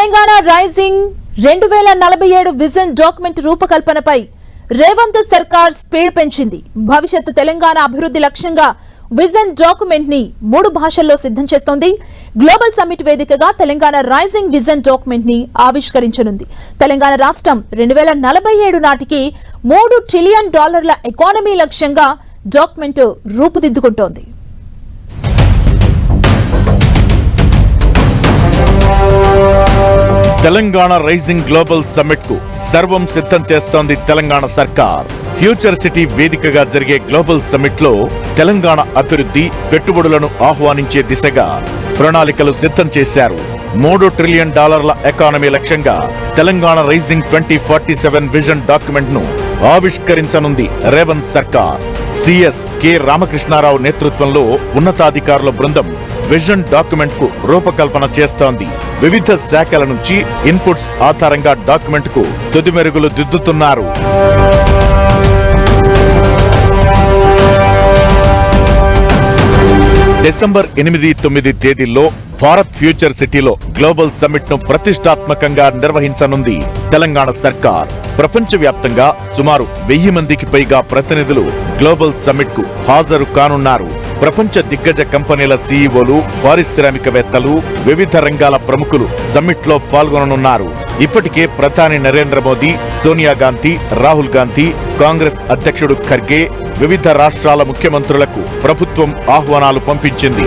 Telangana rising 2047 vision document రూపకల్పనపై రేవంత్ సర్కార్ speed పెంచింది. భవిష్యత్ తెలంగాణ అభివృద్ధి లక్ష్యంగా విజన్ డాక్యుమెంట్ ని 3 భాషల్లో సిద్ధం చేస్తోంది. గ్లోబల్ సమ్మిట్ వేదికగా తెలంగాణ రైజింగ్ విజన్ డాక్యుమెంట్ ని ఆవిష్కరించనుంది. తెలంగాణ రాష్ట్రం 2047 నాటికి $3 ట్రిలియన్ ఎకానమీ లక్ష్యంగా డాక్యుమెంట్ రూపుదిద్దుకుంటోంది. తెలంగాణ రైజింగ్ గ్లోబల్ సమ్మిట్ కు సర్వం సిద్ధం చేస్తోంది తెలంగాణ సర్కార్. ఫ్యూచర్ సిటీ వేదికగా జరిగే గ్లోబల్ సమ్మిట్ లో తెలంగాణ అభివృద్ధి పెట్టుబడులను ఆహ్వానించే దిశగా ప్రణాళికలు సిద్ధం చేశారు. $3 ట్రిలియన్ ఎకానమీ లక్ష్యంగా తెలంగాణ రైజింగ్ 2047 విజన్ డాక్యుమెంట్ ను ఆవిష్కరించనుంది రేవంత్ సర్కార్. సిఎస్ కె రామకృష్ణారావు నేతృత్వంలో ఉన్నతాధికారుల బృందం విజన్ డాక్యుమెంట్ కు రూపకల్పన చేస్తోంది. వివిధ శాఖల నుంచి ఇన్పుట్స్ ఆధారంగా డాక్యుమెంట్ కు తుది మెరుగులు దిద్దుతున్నారు. డిసెంబర్ 8-9 తేదీల్లో భారత్ ఫ్యూచర్ సిటీలో గ్లోబల్ సమ్మిట్ ను ప్రతిష్టాత్మకంగా నిర్వహించనుంది తెలంగాణ సర్కార్. ప్రపంచవ్యాప్తంగా సుమారు 1000 మందికి పైగా ప్రతినిధులు గ్లోబల్ సమ్మిట్ కు హాజరు కానున్నారు. ప్రపంచ దిగ్గజ కంపెనీల సీఈఓలు, పారిశ్రామికవేత్తలు, వివిధ రంగాల ప్రముఖులు సమ్మిట్ లో పాల్గొననున్నారు. ఇప్పటికే ప్రధాని నరేంద్ర మోదీ, సోనియా గాంధీ, రాహుల్ గాంధీ, కాంగ్రెస్ అధ్యక్షుడు ఖర్గే, వివిధ రాష్ట్రాల ముఖ్యమంత్రులకు ప్రభుత్వం ఆహ్వానాలు పంపించింది.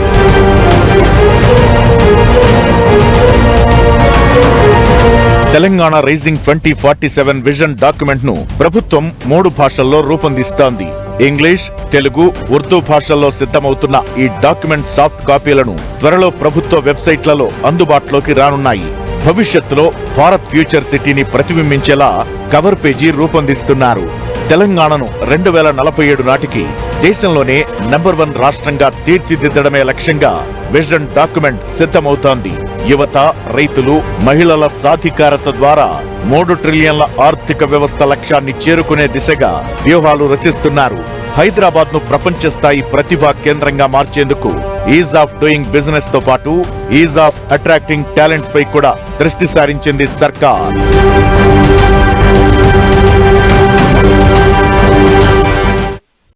తెలంగాణ రైజింగ్ 2047 విజన్ డాక్యుమెంట్ ను ప్రభుత్వం 3 భాషల్లో రూపొందిస్తోంది. ఇంగ్లీష్, తెలుగు, ఉర్దూ భాషల్లో సిద్ధమవుతున్న ఈ డాక్యుమెంట్ సాఫ్ట్ కాపీలను త్వరలో ప్రభుత్వ వెబ్సైట్లలో అందుబాటులోకి రానున్నాయి. భవిష్యత్తులో భారత్ ఫ్యూచర్ సిటీని ప్రతిబింబించేలా కవర్ పేజీ రూపొందిస్తున్నారు. తెలంగాణను 2047 నాటికి దేశంలోనే నంబర్ 1 రాష్ట్రంగా తీర్చిదిద్దడమే లక్ష్యంగా విజన్ డాక్యుమెంట్ సిద్ధమవుతోంది. యువత, రైతులు, మహిళల సాధికారత ద్వారా $3 ట్రిలియన్ల ఆర్థిక వ్యవస్థ లక్ష్యాన్ని చేరుకునే దిశగా వ్యూహాలు రచిస్తున్నారు. హైదరాబాద్ ను ప్రపంచ స్థాయి ప్రతిభా కేంద్రంగా మార్చేందుకు ఈజ్ ఆఫ్ డూయింగ్ బిజినెస్ తో పాటు ఈజ్ ఆఫ్ అట్రాక్టింగ్ టాలెంట్స్ పై కూడా దృష్టి సారించింది సర్కార్.